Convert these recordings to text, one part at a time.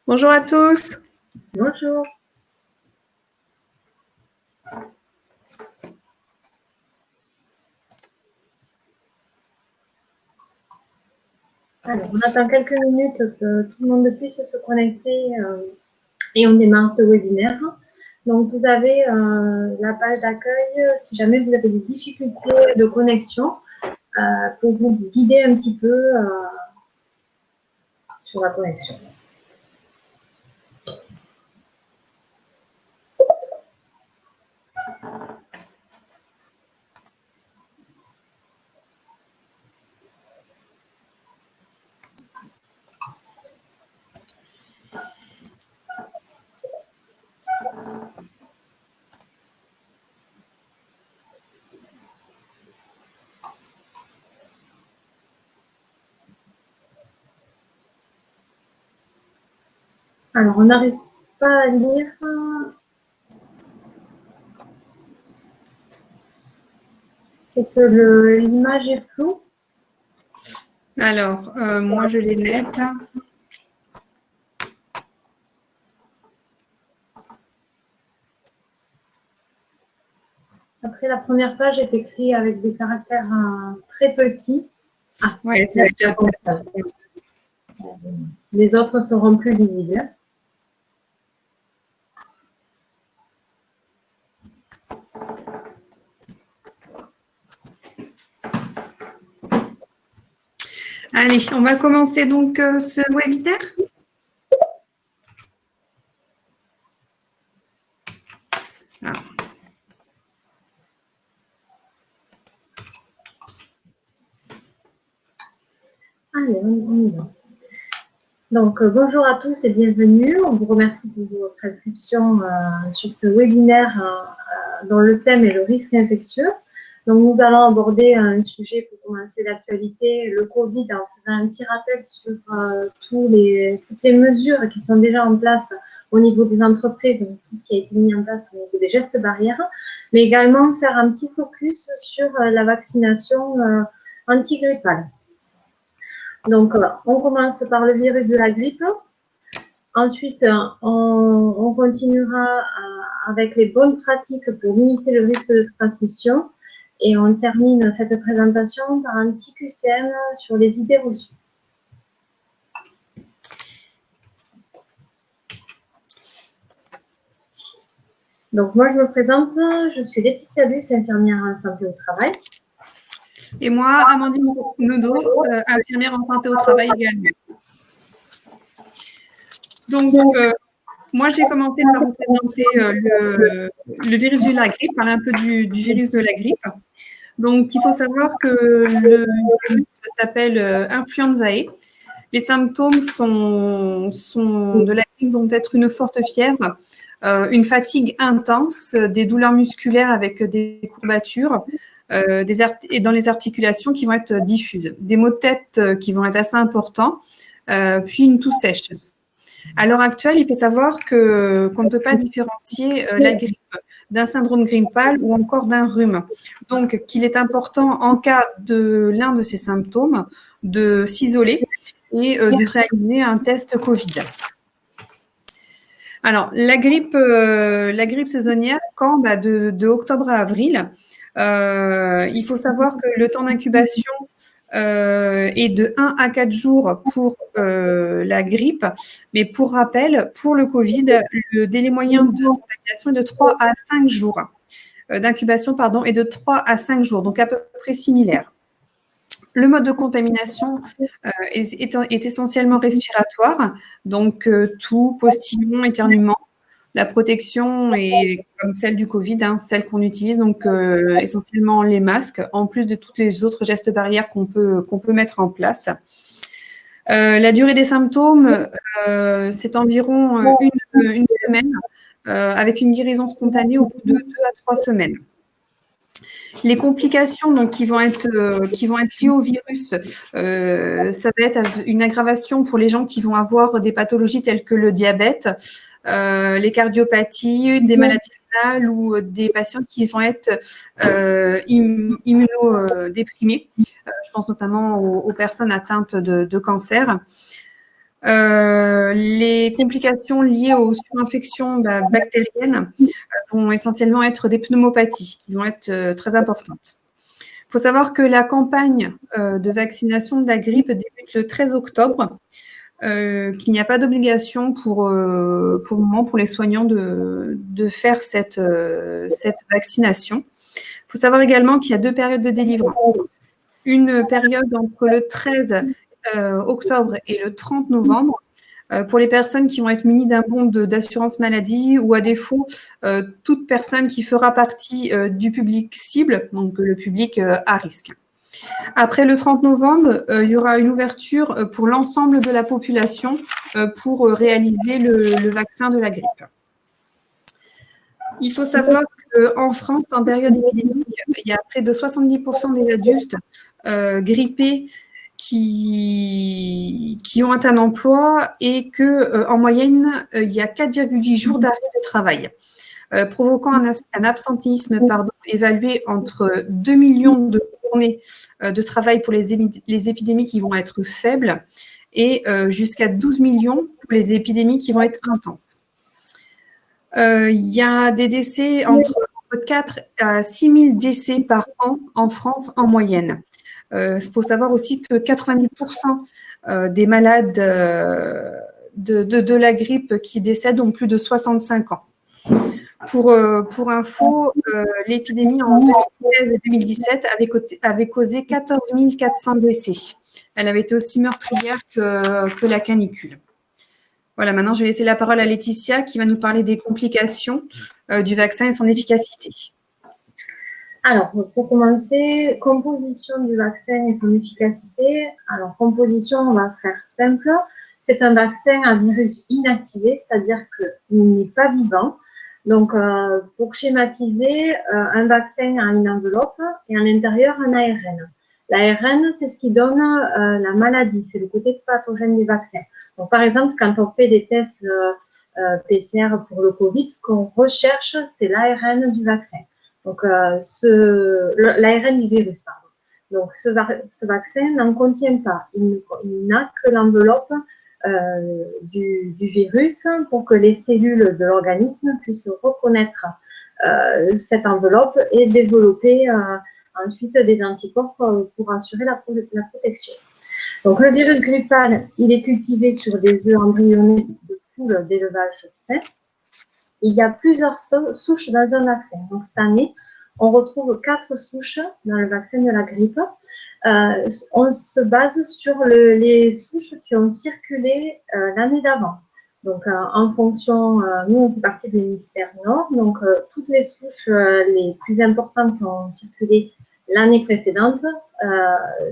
Bonjour à tous. Bonjour. Alors, on attend quelques minutes que tout le monde puisse se connecter et on démarre ce webinaire. Donc, vous avez la page d'accueil si jamais vous avez des difficultés de connexion pour vous guider un petit peu sur la connexion. Alors, on n'arrive pas à lire. C'est que l'image est floue. Alors, moi, je l'ai nette. Après, la première page est écrite avec des caractères très petits. Ah, ouais, c'est déjà... Les autres seront plus visibles. Allez, on va commencer donc ce webinaire. Ah. Allez, on y va. Donc, bonjour à tous et bienvenue. On vous remercie pour votre inscription sur ce webinaire dont le thème est le risque infectieux. Donc, nous allons aborder un sujet pour commencer l'actualité, le Covid, en faisant un petit rappel sur toutes les mesures qui sont déjà en place au niveau des entreprises, donc tout ce qui a été mis en place au niveau des gestes barrières, mais également faire un petit focus sur la vaccination antigrippale. Donc, on commence par le virus de la grippe. Ensuite, on continuera avec les bonnes pratiques pour limiter le risque de transmission. Et on termine cette présentation par un petit QCM sur les idées reçues. Donc, moi, je me présente. Je suis Laetitia Luce, infirmière en santé au travail. Et moi, Amandine Nodo, infirmière en santé au travail également. Donc, moi, j'ai commencé par vous présenter le virus de la grippe, parler un peu du virus de la grippe. Donc, il faut savoir que le virus s'appelle influenzae. Les symptômes de la grippe vont être une forte fièvre, une fatigue intense, des douleurs musculaires avec des courbatures, et dans les articulations qui vont être diffuses, des maux de tête qui vont être assez importants, puis une toux sèche. À l'heure actuelle, il faut savoir qu'on ne peut pas différencier la grippe d'un syndrome grippal ou encore d'un rhume. Donc, qu'il est important, en cas de l'un de ces symptômes, de s'isoler et de réaliser un test Covid. Alors, la grippe saisonnière, quand de octobre à avril, il faut savoir que le temps d'incubation est de 1 à 4 jours pour la grippe. Mais pour rappel, pour le Covid, le délai moyen de contamination est de 3 à 5 jours. D'incubation, pardon, est de 3 à 5 jours, donc à peu près similaire. Le mode de contamination est essentiellement respiratoire, donc toux, postillon, éternuement. La protection est comme celle du Covid, celle qu'on utilise, donc essentiellement les masques, en plus de tous les autres gestes barrières qu'on peut mettre en place. La durée des symptômes, c'est environ une semaine, avec une guérison spontanée au bout de 2 à 3 semaines. Les complications donc, qui vont être liées au virus, ça va être une aggravation pour les gens qui vont avoir des pathologies telles que le diabète, les cardiopathies, des maladies rénales ou des patients qui vont être immunodéprimés. Je pense notamment aux personnes atteintes de cancer. Les complications liées aux surinfections bactériennes vont essentiellement être des pneumopathies, qui vont être très importantes. Il faut savoir que la campagne de vaccination de la grippe débute le 13 octobre, qu'il n'y a pas d'obligation pour le moment pour les soignants de faire cette vaccination. Il faut savoir également qu'il y a 2 périodes de délivrance. Une période entre le 13 octobre et le 30 novembre pour les personnes qui vont être munies d'un bon d'assurance maladie ou à défaut, toute personne qui fera partie du public cible, donc le public à risque. Après le 30 novembre, il y aura une ouverture pour l'ensemble de la population pour réaliser le vaccin de la grippe. Il faut savoir qu'en France, en période épidémique, il y a près de 70% des adultes grippés qui ont un emploi et qu'en moyenne, il y a 4,8 jours d'arrêt de travail, provoquant un absentéisme évalué entre 2 millions de journées de travail pour les épidémies qui vont être faibles et jusqu'à 12 millions pour les épidémies qui vont être intenses. Il y a des décès entre 4 à 6 000 décès par an en France en moyenne. Il faut savoir aussi que 90% des malades de la grippe qui décèdent ont plus de 65 ans. Pour info, l'épidémie en 2016 et 2017 avait causé 14 400 décès. Elle avait été aussi meurtrière que la canicule. Voilà, maintenant, je vais laisser la parole à Laetitia qui va nous parler des complications du vaccin et son efficacité. Alors, pour commencer, composition du vaccin et son efficacité. Alors, composition, on va faire simple. C'est un vaccin à virus inactivé, c'est-à-dire qu'il n'est pas vivant. Donc, pour schématiser, un vaccin a une enveloppe et à l'intérieur, un ARN. L'ARN, c'est ce qui donne la maladie, c'est le côté pathogène du vaccin. Donc, par exemple, quand on fait des tests PCR pour le Covid, ce qu'on recherche, c'est l'ARN du vaccin. Donc, l'ARN du virus, pardon. Donc, ce vaccin n'en contient pas. Il n'a que l'enveloppe du virus pour que les cellules de l'organisme puissent reconnaître cette enveloppe et développer ensuite des anticorps pour assurer la protection. Donc, le virus grippal, il est cultivé sur des œufs embryonnés de poules d'élevage sain. Il y a plusieurs souches dans un vaccin. Donc, cette année, on retrouve 4 souches dans le vaccin de la grippe. On se base sur les souches qui ont circulé l'année d'avant. Donc, en fonction, nous, on fait partie de l'hémisphère nord. Donc, toutes les souches les plus importantes qui ont circulé l'année précédente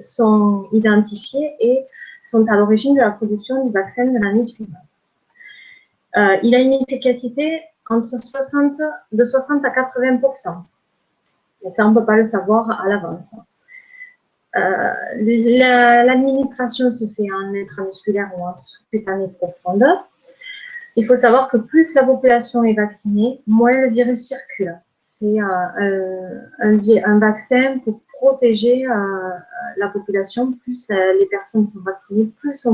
sont identifiées et sont à l'origine de la production du vaccin de l'année suivante. Il a une efficacité de 60 à 80%. Et ça, on ne peut pas le savoir à l'avance. L'administration se fait en intramusculaire ou en sous-cutanée profonde. Il faut savoir que plus la population est vaccinée, moins le virus circule. C'est un vaccin pour protéger la population. Plus les personnes sont vaccinées, plus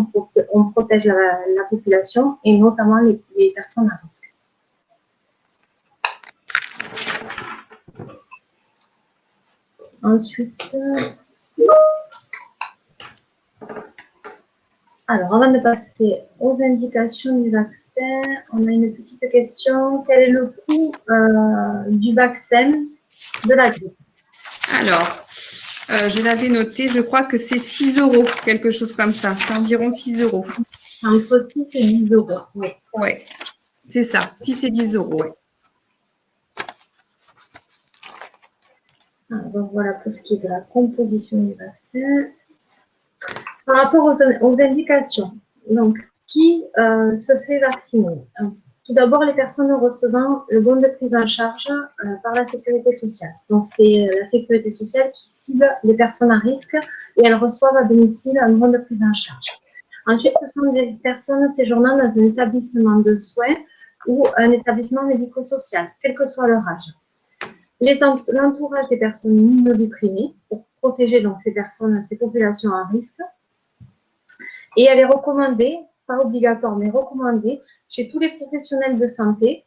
on protège la population et notamment les personnes à risque. Ensuite, alors avant de passer aux indications du vaccin, on a une petite question. Quel est le coût du vaccin de la grippe? Alors, je l'avais noté, je crois que c'est 6 €, quelque chose comme ça. C'est environ 6 €. Entre 6 et 10 €, oui. Oui, c'est ça, 6 et 10 €, oui. Donc voilà pour ce qui est de la composition du vaccin. Par rapport aux indications, donc qui se fait vacciner? Tout d'abord, les personnes recevant le bon de prise en charge par la sécurité sociale. Donc c'est la sécurité sociale qui cible les personnes à risque et elles reçoivent à domicile un bon de prise en charge. Ensuite, ce sont des personnes séjournant dans un établissement de soins ou un établissement médico-social, quel que soit leur âge. L'entourage des personnes immunodéprimées pour protéger donc ces personnes, ces populations à risque. Et elle est recommandée pas obligatoire, mais recommandé chez tous les professionnels de santé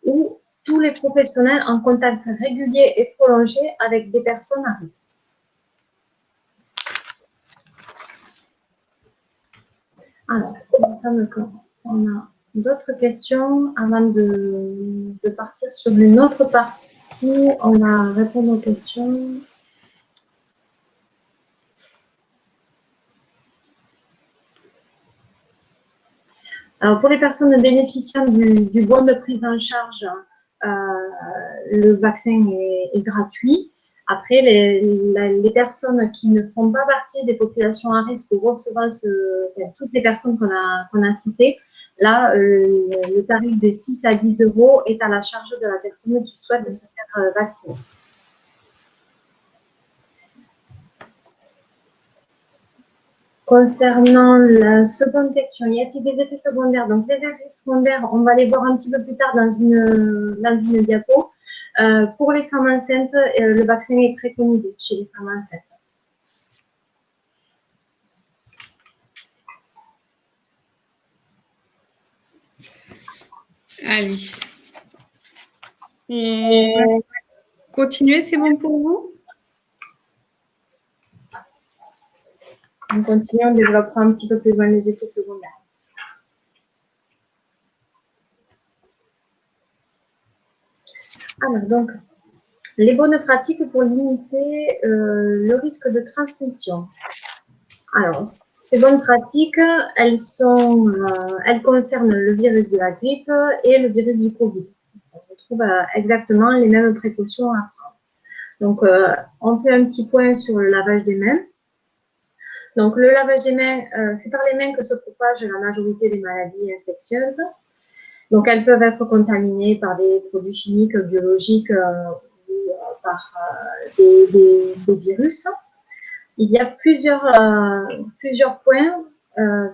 ou tous les professionnels en contact régulier et prolongé avec des personnes à risque. Alors, ça me on a d'autres questions avant de partir sur une autre partie. On va répondre aux questions. Alors, pour les personnes bénéficiant du bon de prise en charge, le vaccin est gratuit. Après, les personnes qui ne font pas partie des populations à risque ou recevant toutes les personnes qu'on a citées, là, le tarif de 6 à 10 euros est à la charge de la personne qui souhaite se faire vacciner. Concernant la seconde question, y a-t-il des effets secondaires? Donc, les effets secondaires, on va les voir un petit peu plus tard dans une diapo. Pour les femmes enceintes, le vaccin est préconisé chez les femmes enceintes. Allez. On va continuer, c'est bon pour vous? On continue, on développera un petit peu plus loin les effets secondaires. Alors, donc, les bonnes pratiques pour limiter le risque de transmission. Alors, ces bonnes pratiques, elles concernent le virus de la grippe et le virus du Covid. On retrouve exactement les mêmes précautions à prendre. Donc, on fait un petit point sur le lavage des mains. Donc, le lavage des mains, c'est par les mains que se propage la majorité des maladies infectieuses. Donc, elles peuvent être contaminées par des produits chimiques, biologiques ou par des virus. Il y a plusieurs points,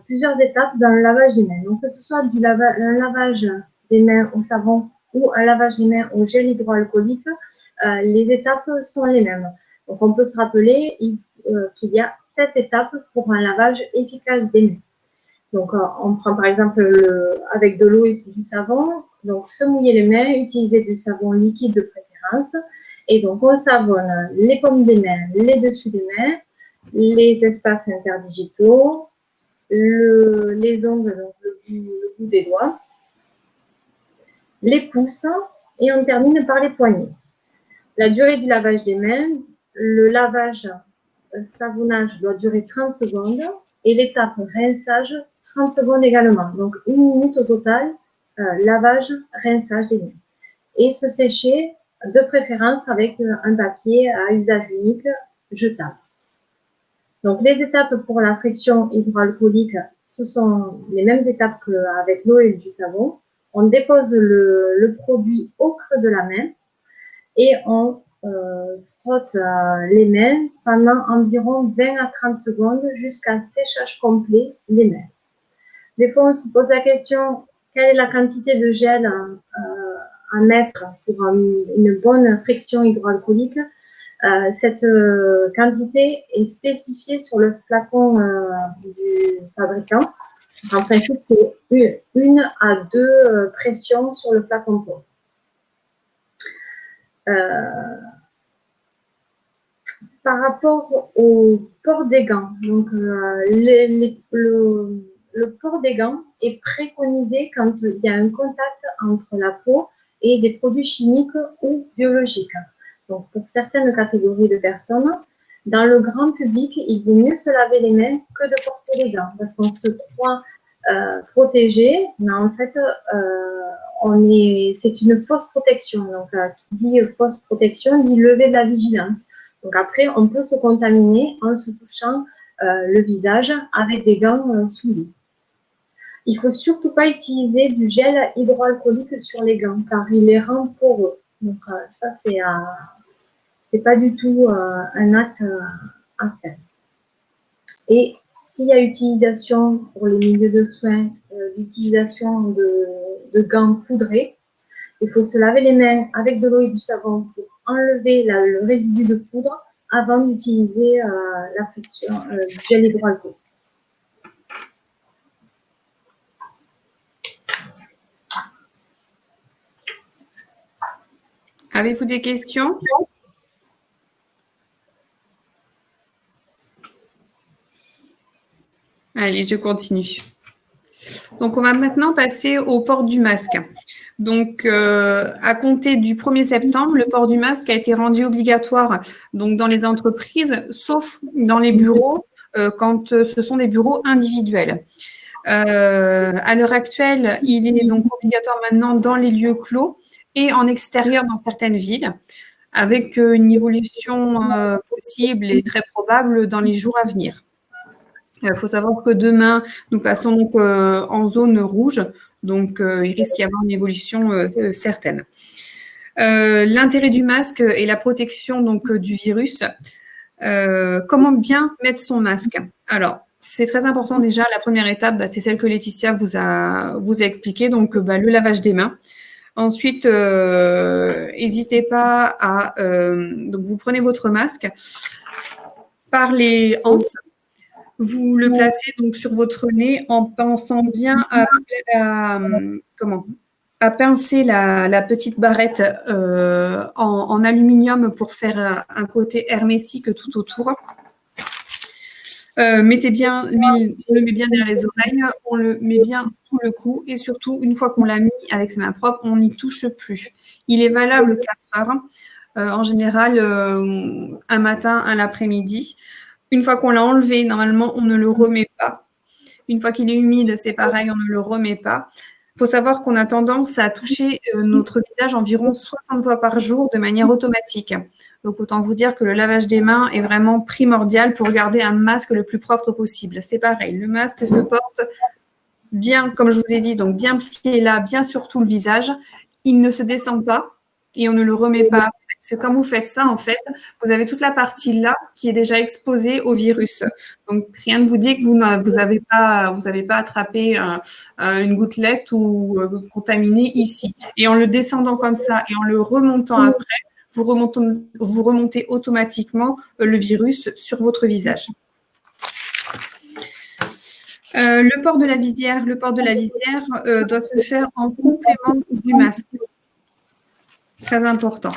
plusieurs étapes dans le lavage des mains. Donc, que ce soit un lavage des mains au savon ou un lavage des mains au gel hydroalcoolique, les étapes sont les mêmes. Donc, on peut se rappeler qu'il y a 7 étapes pour un lavage efficace des mains. Donc, on prend par exemple avec de l'eau et du savon. Donc, se mouiller les mains, utiliser du savon liquide de préférence. Et donc, on savonne les paumes des mains, les dessus des mains, les espaces interdigitaux, les ongles, donc le bout des doigts, les pouces, et on termine par les poignets. La durée du lavage des mains, le lavage savonnage doit durer 30 secondes et l'étape rinçage 30 secondes également. Donc, 1 minute au total, lavage, rinçage des mains. Et se sécher de préférence avec un papier à usage unique jetable. Donc, les étapes pour la friction hydroalcoolique, ce sont les mêmes étapes qu'avec l'eau et du savon. On dépose le produit au creux de la main et on frotte les mains pendant environ 20 à 30 secondes jusqu'à séchage complet des mains. Des fois, on se pose la question, quelle est la quantité de gel à mettre pour une bonne friction hydroalcoolique? Cette quantité est spécifiée sur le flacon du fabricant. En principe, c'est 1 à 2 pressions sur le flacon pot. Par rapport au port des gants, donc le port des gants est préconisé quand il y a un contact entre la peau et des produits chimiques ou biologiques. Donc, pour certaines catégories de personnes, dans le grand public, il vaut mieux se laver les mains que de porter les gants parce qu'on se croit protégé, mais en fait, c'est une fausse protection. Donc, qui dit fausse protection dit lever de la vigilance. Donc, après, on peut se contaminer en se touchant le visage avec des gants souillés. Il ne faut surtout pas utiliser du gel hydroalcoolique sur les gants car il les rend poreux. Donc, ça, c'est pas du tout un acte à faire. Et s'il y a utilisation pour les milieux de soins, l'utilisation de gants poudrés, il faut se laver les mains avec de l'eau et du savon pour enlever le résidu de poudre avant d'utiliser la friction du gel hydroalcoolique. Avez-vous des questions? Allez, je continue. Donc, on va maintenant passer au port du masque. Donc, à compter du 1er septembre, le port du masque a été rendu obligatoire donc, dans les entreprises, sauf dans les bureaux, quand ce sont des bureaux individuels. À l'heure actuelle, il est donc obligatoire maintenant dans les lieux clos et en extérieur dans certaines villes, avec une évolution possible et très probable dans les jours à venir. Il faut savoir que demain, nous passons donc en zone rouge, donc il risque d'y avoir une évolution certaine. L'intérêt du masque est la protection donc du virus. Comment bien mettre son masque? Alors, c'est très important déjà. La première étape, c'est celle que Laetitia vous a expliqué, donc le lavage des mains. Ensuite, n'hésitez pas à donc vous prenez votre masque par les anses. Vous le placez donc sur votre nez en pensant bien à pincer la petite barrette en aluminium pour faire un côté hermétique tout autour. On le met bien derrière les oreilles, on le met bien sous le cou et surtout, une fois qu'on l'a mis avec ses mains propres, on n'y touche plus. Il est valable 4 heures, en général un matin, un l'après-midi. Une fois qu'on l'a enlevé, normalement, on ne le remet pas. Une fois qu'il est humide, c'est pareil, on ne le remet pas. Il faut savoir qu'on a tendance à toucher notre visage environ 60 fois par jour de manière automatique. Donc, autant vous dire que le lavage des mains est vraiment primordial pour garder un masque le plus propre possible. C'est pareil, le masque se porte bien, comme je vous ai dit, donc bien plié là, bien sur tout le visage. Il ne se descend pas et on ne le remet pas. Parce que quand vous faites ça, en fait, vous avez toute la partie là qui est déjà exposée au virus. Donc, rien ne vous dit que vous n'avez pas attrapé une gouttelette ou contaminé ici. Et en le descendant comme ça et en le remontant après, vous remontez automatiquement le virus sur votre visage. Le port de la visière doit se faire en complément du masque. Très important.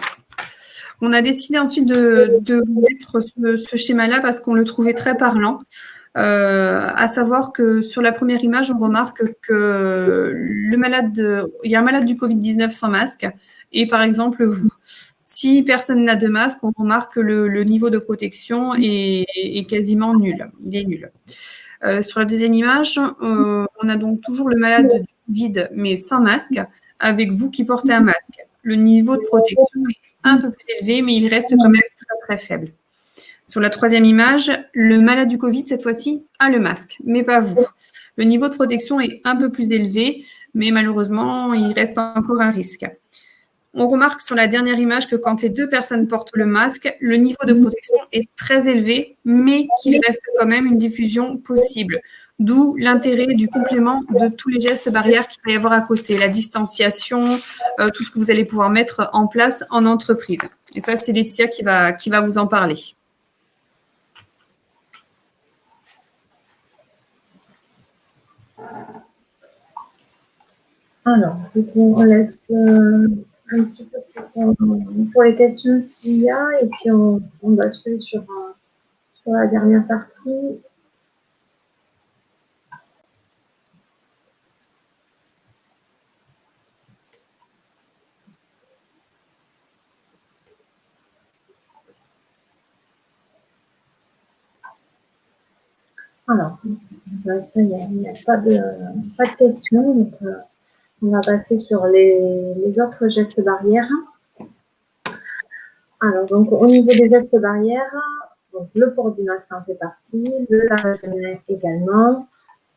On a décidé ensuite de vous mettre ce schéma-là parce qu'on le trouvait très parlant. À savoir que sur la première image, on remarque que il y a un malade du Covid-19 sans masque et par exemple vous. Si personne n'a de masque, on remarque que le niveau de protection est quasiment nul. Il est nul. Sur la deuxième image, on a donc toujours le malade du Covid mais sans masque, avec vous qui portez un masque. Le niveau de protection est un peu plus élevé, mais il reste quand même très, très faible. Sur la troisième image, le malade du Covid, cette fois-ci, a le masque, mais pas vous. Le niveau de protection est un peu plus élevé, mais malheureusement, il reste encore un risque. On remarque sur la dernière image que quand les deux personnes portent le masque, le niveau de protection est très élevé, mais qu'il reste quand même une diffusion possible. D'où l'intérêt du complément de tous les gestes barrières qu'il va y avoir à côté, la distanciation, tout ce que vous allez pouvoir mettre en place en entreprise. Et ça, c'est Laetitia qui va vous en parler. Alors, on laisse un petit peu pour les questions s'il y a, et puis on bascule sur la dernière partie. Alors, il n'y a pas de questions, donc on va passer sur les autres gestes barrières. Alors, donc, au niveau des gestes barrières, donc, le port du masque en fait partie, le lavage des mains également.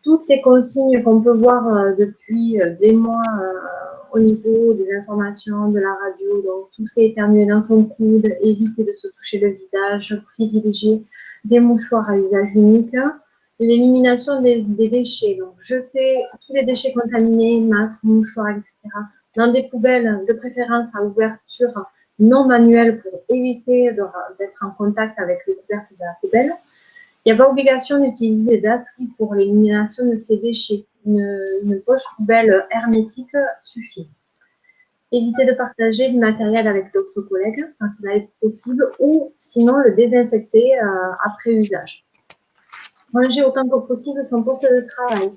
Toutes les consignes qu'on peut voir depuis des mois au niveau des informations, de la radio, donc tousser, éternuer dans son coude, éviter de se toucher le visage, privilégier des mouchoirs à usage unique, l'élimination des déchets, donc jeter tous les déchets contaminés, masques, mouchoirs, etc., dans des poubelles de préférence à ouverture non manuelle pour éviter d'être en contact avec le couvercle de la poubelle. Il n'y a pas obligation d'utiliser des dasseries pour l'élimination de ces déchets. Une poche poubelle hermétique suffit. Éviter de partager du matériel avec d'autres collègues quand cela est possible ou sinon le désinfecter après usage. Ranger autant que possible son poste de travail.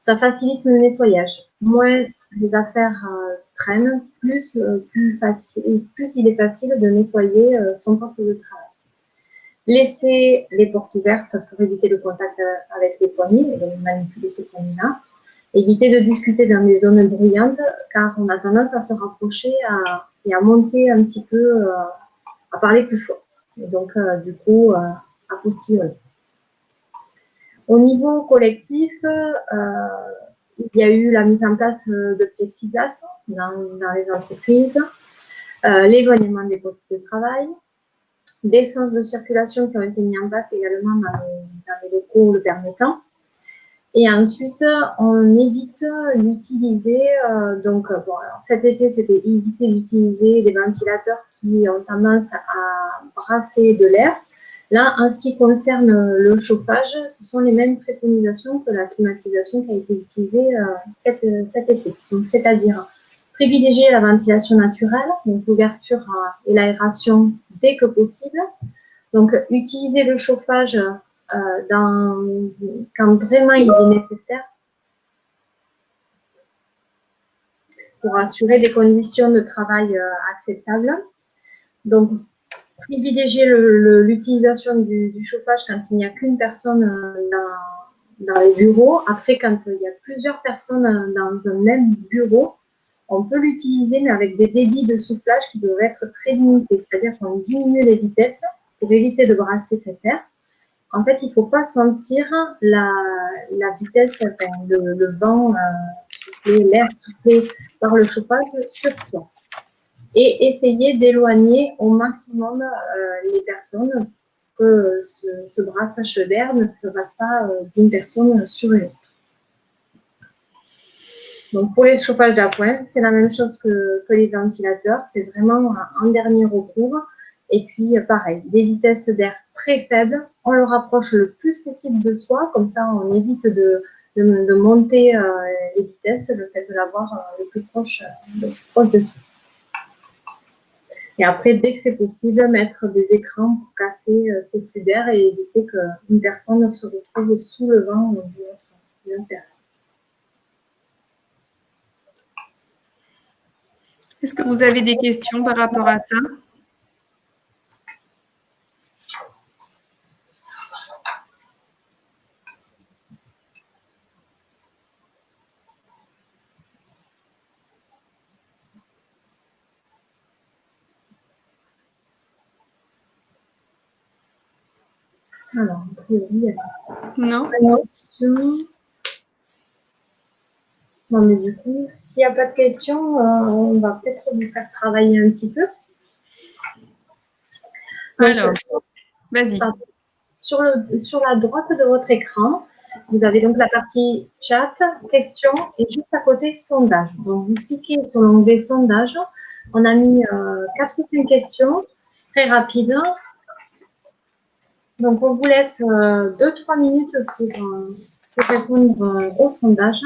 Ça facilite le nettoyage. Moins les affaires traînent, plus il est facile de nettoyer son poste de travail. Laisser les portes ouvertes pour éviter le contact avec les poignées et donc manipuler ces poignées-là. Éviter de discuter dans des zones bruyantes car on a tendance à se rapprocher et à monter un petit peu, à parler plus fort. Et donc, du coup, à postillonner. Au niveau collectif, il y a eu la mise en place de plexiglas dans les entreprises, l'éloignement des postes de travail, des sens de circulation qui ont été mis en place également dans les locaux le permettant. Et ensuite, on évite d'utiliser, cet été, c'était éviter d'utiliser des ventilateurs qui ont tendance à brasser de l'air. Là, en ce qui concerne le chauffage, ce sont les mêmes préconisations que la climatisation qui a été utilisée cet été. Donc, c'est-à-dire privilégier la ventilation naturelle, donc l'ouverture et l'aération dès que possible. Donc, utiliser le chauffage quand vraiment il est nécessaire pour assurer des conditions de travail acceptables. Donc, privilégier l'utilisation du chauffage quand il n'y a qu'une personne dans les bureaux. Après, quand il y a plusieurs personnes dans un même bureau, on peut l'utiliser, mais avec des débits de soufflage qui doivent être très limités. C'est-à-dire qu'on diminue les vitesses pour éviter de brasser cet air. En fait, il ne faut pas sentir la vitesse, le vent, l'air soufflé par le chauffage sur soi. Et essayer d'éloigner au maximum les personnes que ce brassage d'air ne se passe pas d'une personne sur une autre. Donc, pour les chauffages d'appoint, c'est la même chose que les ventilateurs. C'est vraiment un dernier recours. Et puis, pareil, des vitesses d'air très faibles. On le rapproche le plus possible de soi. Comme ça, on évite de monter les vitesses, le fait de l'avoir le plus proche de soi. Et après, dès que c'est possible, mettre des écrans pour casser ces flux d'air et éviter qu'une personne se retrouve sous le vent d'une autre personne. Est-ce que vous avez des questions par rapport à ça? Alors, a priori, non. Non, mais du coup, s'il n'y a pas de questions, on va peut-être vous faire travailler un petit peu. Donc, alors, vas-y. Sur la droite de votre écran, vous avez donc la partie chat, questions et juste à côté sondage. Donc, vous cliquez sur l'onglet sondage. On a mis 4 ou 5 questions très rapides. Donc, on vous laisse 2-3 minutes pour répondre au sondage.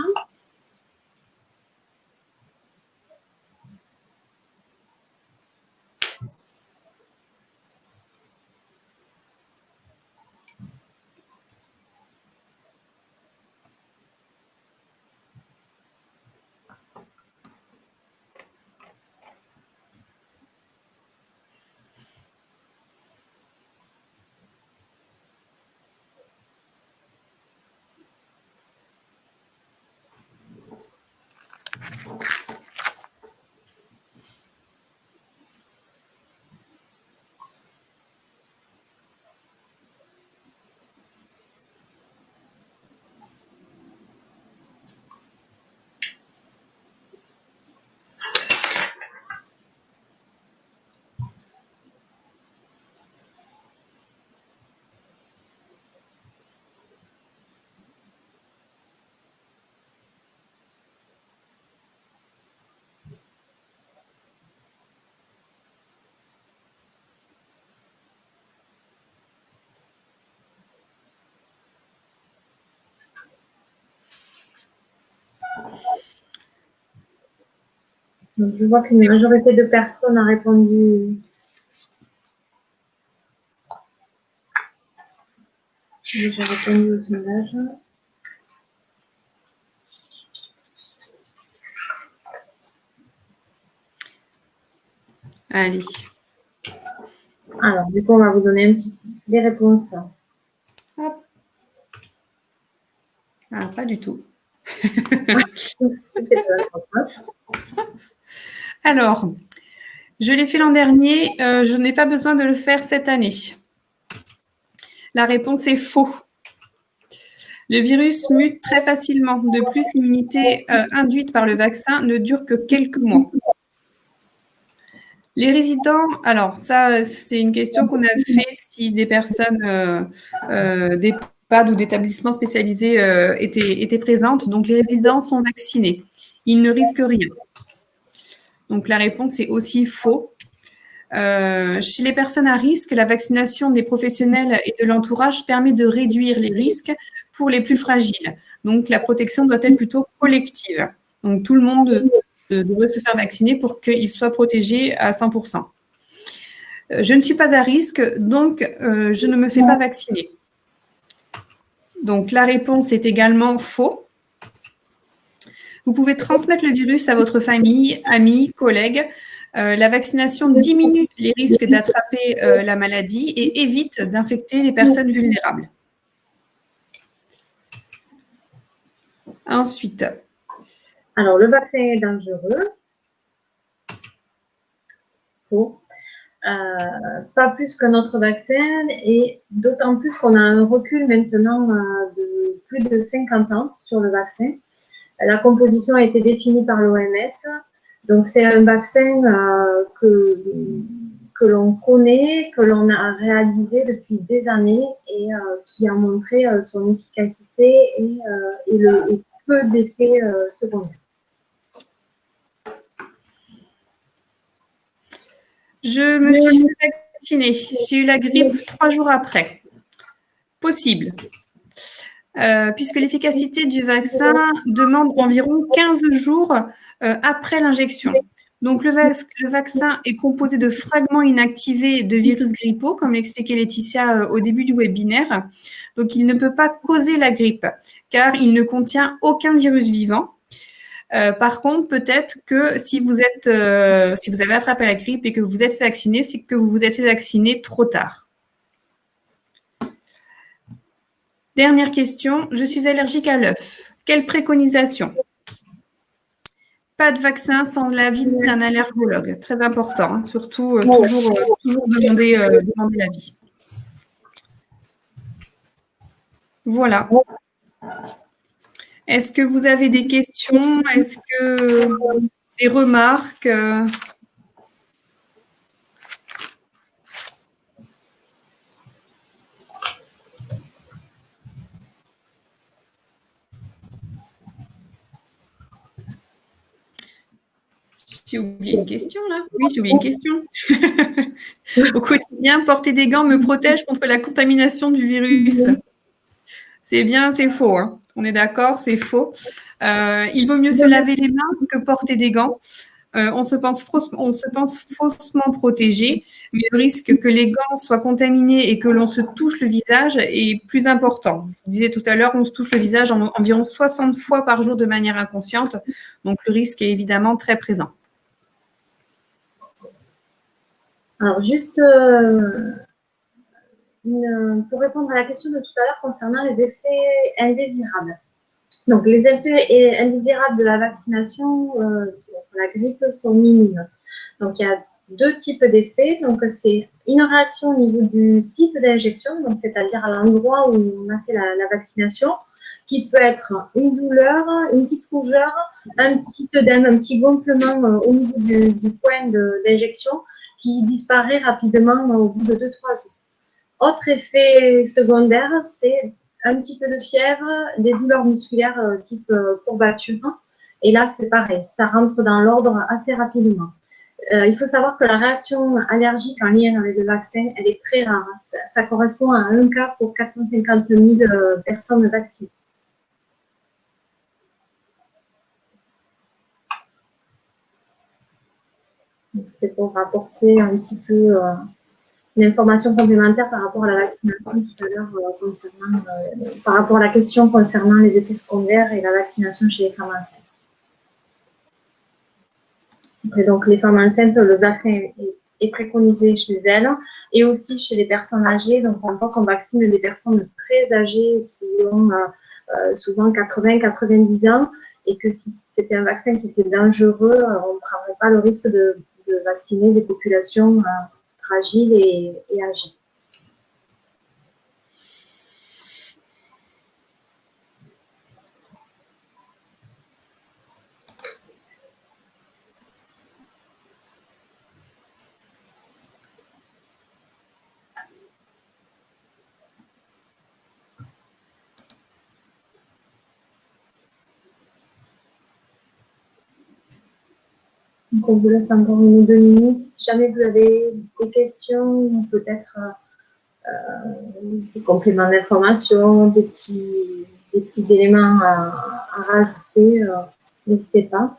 Donc, je vois qu'une majorité de personnes a répondu. J'ai répondu au sondage. Allez. Alors, du coup, on va vous donner un petit peu les réponses. Hop. Ah, pas du tout. Alors, je l'ai fait l'an dernier, je n'ai pas besoin de le faire cette année. La réponse est faux. Le virus mute très facilement. De plus, l'immunité induite par le vaccin ne dure que quelques mois. Les résidents, alors ça, c'est une question qu'on a fait si des personnes d'EHPAD ou d'établissements spécialisés étaient présentes. Donc, les résidents sont vaccinés. Ils ne risquent rien. Donc, la réponse est aussi faux. Chez les personnes à risque, la vaccination des professionnels et de l'entourage permet de réduire les risques pour les plus fragiles. Donc, la protection doit être plutôt collective. Donc, tout le monde devrait se faire vacciner pour qu'il soit protégé à 100%. Je ne suis pas à risque, donc je ne me fais pas vacciner. Donc, la réponse est également faux. Vous pouvez transmettre le virus à votre famille, amis, collègues. La vaccination diminue les risques d'attraper la maladie et évite d'infecter les personnes vulnérables. Ensuite. Alors, le vaccin est dangereux. Faux. Pas plus qu'un autre vaccin, et d'autant plus qu'on a un recul maintenant de plus de 50 ans sur le vaccin. La composition a été définie par l'OMS. Donc, c'est un vaccin que l'on connaît, que l'on a réalisé depuis des années et qui a montré son efficacité et peu d'effets secondaires. Je me suis fait vacciner. J'ai eu la grippe 3 jours après. Possible. Puisque l'efficacité du vaccin demande environ 15 jours après l'injection. Donc, le vaccin est composé de fragments inactivés de virus grippaux, comme l'expliquait Laetitia au début du webinaire. Donc, il ne peut pas causer la grippe, car il ne contient aucun virus vivant. Par contre, peut-être que si vous avez attrapé la grippe et que vous êtes vacciné, c'est que vous vous êtes fait vacciner trop tard. Dernière question, je suis allergique à l'œuf. Quelle préconisation? Pas de vaccin sans l'avis d'un allergologue. Très important, hein. Surtout toujours demander l'avis. Voilà. Est-ce que vous avez des questions? Est-ce que des remarques? J'ai oublié une question là. Oui, j'ai oublié une question. Au quotidien, porter des gants me protège contre la contamination du virus. C'est bien, c'est faux. Hein. On est d'accord, c'est faux. Il vaut mieux se laver les mains que porter des gants. On se pense faussement protégé, mais le risque que les gants soient contaminés et que l'on se touche le visage est plus important. Je vous disais tout à l'heure, on se touche le visage environ 60 fois par jour de manière inconsciente, donc le risque est évidemment très présent. Alors, juste pour répondre à la question de tout à l'heure concernant les effets indésirables. Donc, les effets indésirables de la vaccination contre la grippe sont minimes. Donc, il y a deux types d'effets. Donc, c'est une réaction au niveau du site d'injection, donc c'est-à-dire à l'endroit où on a fait la vaccination, qui peut être une douleur, une petite rougeur, un petit œdème, un petit gonflement au niveau du point d'injection qui disparaît rapidement au bout de 2-3 jours. Autre effet secondaire, c'est un petit peu de fièvre, des douleurs musculaires type courbature. Et là, c'est pareil, ça rentre dans l'ordre assez rapidement. Il faut savoir que la réaction allergique en lien avec le vaccin, elle est très rare. Ça correspond à un cas pour 450 000 personnes vaccinées. C'est pour apporter un petit peu une information complémentaire par rapport à la vaccination tout à l'heure, par rapport à la question concernant les effets secondaires et la vaccination chez les femmes enceintes. Et donc, les femmes enceintes, le vaccin est préconisé chez elles et aussi chez les personnes âgées. Donc, on voit qu'on vaccine des personnes très âgées qui ont souvent 80-90 ans et que si c'était un vaccin qui était dangereux, on ne prendrait pas le risque de vacciner des populations fragiles et âgées. Donc, on vous laisse encore 1 ou 2 minutes. Si jamais vous avez des questions ou peut-être des compléments d'information, des petits éléments à rajouter, n'hésitez pas.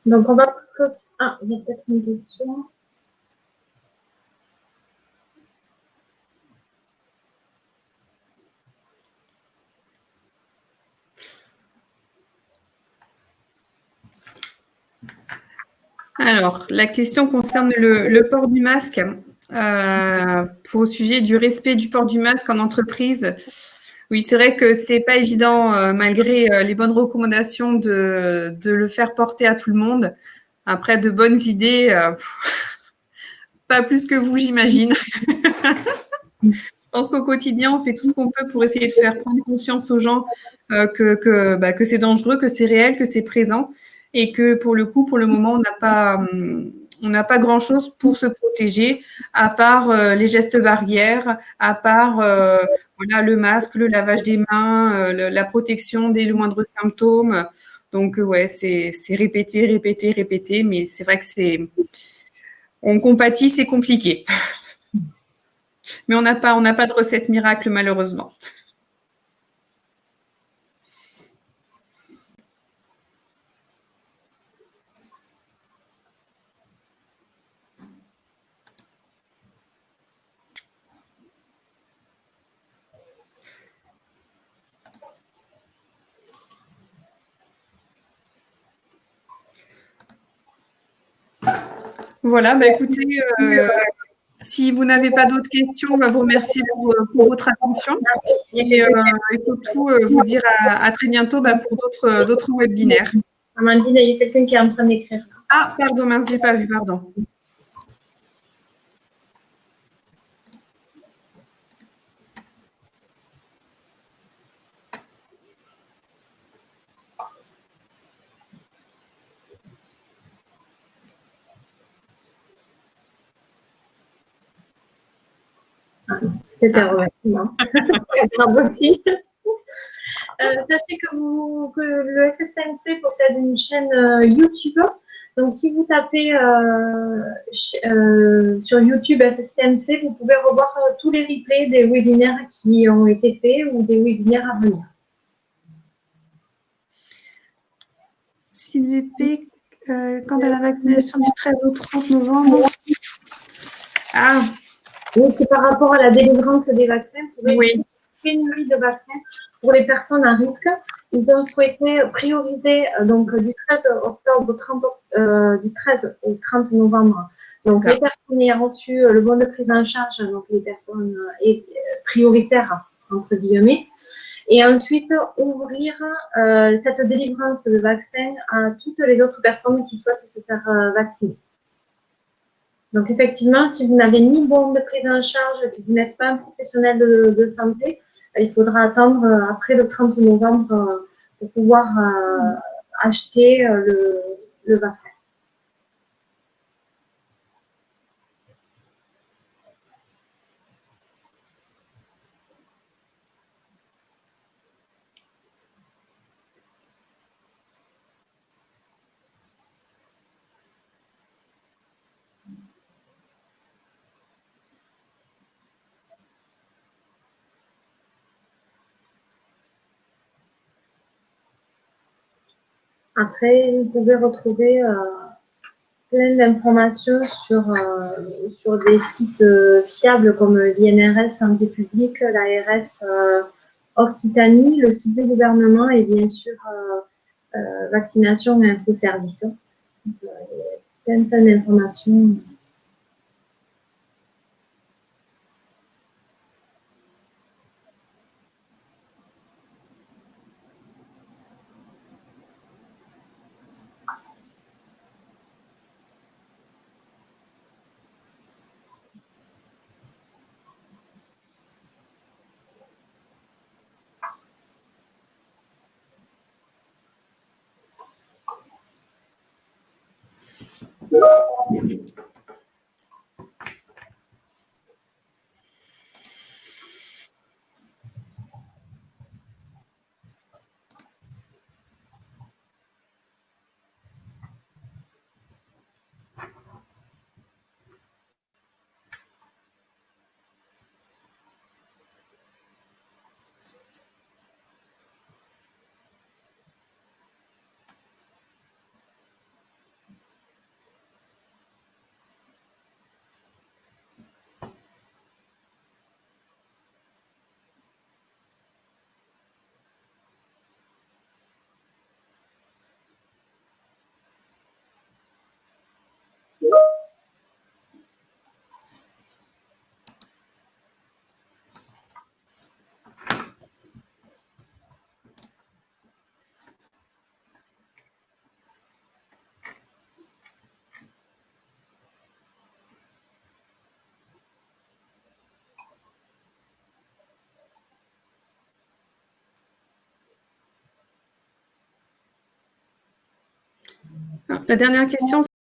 Donc, on va... Ah, il y a peut-être une question. Alors, la question concerne le port du masque. Pour au sujet du respect du port du masque en entreprise, oui, c'est vrai que c'est pas évident, malgré les bonnes recommandations, de le faire porter à tout le monde. Après, de bonnes idées, pas plus que vous, j'imagine. Je pense qu'au quotidien, on fait tout ce qu'on peut pour essayer de faire prendre conscience aux gens que c'est dangereux, que c'est réel, que c'est présent, et que pour le coup, pour le moment, on n'a pas grand-chose pour se protéger, à part les gestes barrières, à part voilà, le masque, le lavage des mains, la protection des moindres symptômes. Donc, ouais, c'est répéter, répéter, répéter, mais c'est vrai que on compatit, c'est compliqué. Mais on n'a pas de recette miracle, malheureusement. Voilà, bah écoutez, si vous n'avez pas d'autres questions, on va vous remercier pour votre attention. Et surtout, vous dire à très bientôt pour d'autres webinaires. Amandine, il y a quelqu'un qui est en train d'écrire. Ah, pardon, mince, j'ai pas vu, pardon. C'était un remerciement. Bravo aussi. Sachez que le SSMC possède une chaîne YouTube. Donc, si vous tapez sur YouTube SSMC, vous pouvez revoir tous les replays des webinaires qui ont été faits ou des webinaires à venir. Sylvie P, quant à la vaccination du 13 au 30 novembre. Ah. Oui, c'est par rapport à la délivrance des vaccins. Oui. Pénurie de vaccins pour les personnes à risque. Ils ont souhaité prioriser donc du 13 au 30 novembre. Donc les personnes ayant reçu le bon de prise en charge, donc les personnes prioritaires entre guillemets, et ensuite ouvrir cette délivrance de vaccins à toutes les autres personnes qui souhaitent se faire vacciner. Donc, effectivement, si vous n'avez ni bon de prise en charge et que vous n'êtes pas un professionnel de santé, il faudra attendre après le 30 novembre pour pouvoir acheter le vaccin. Après, vous pouvez retrouver plein d'informations sur des sites fiables comme l'INRS Santé publique, l'ARS Occitanie, le site du gouvernement et bien sûr Vaccination et Info Service. Plein d'informations. La dernière question,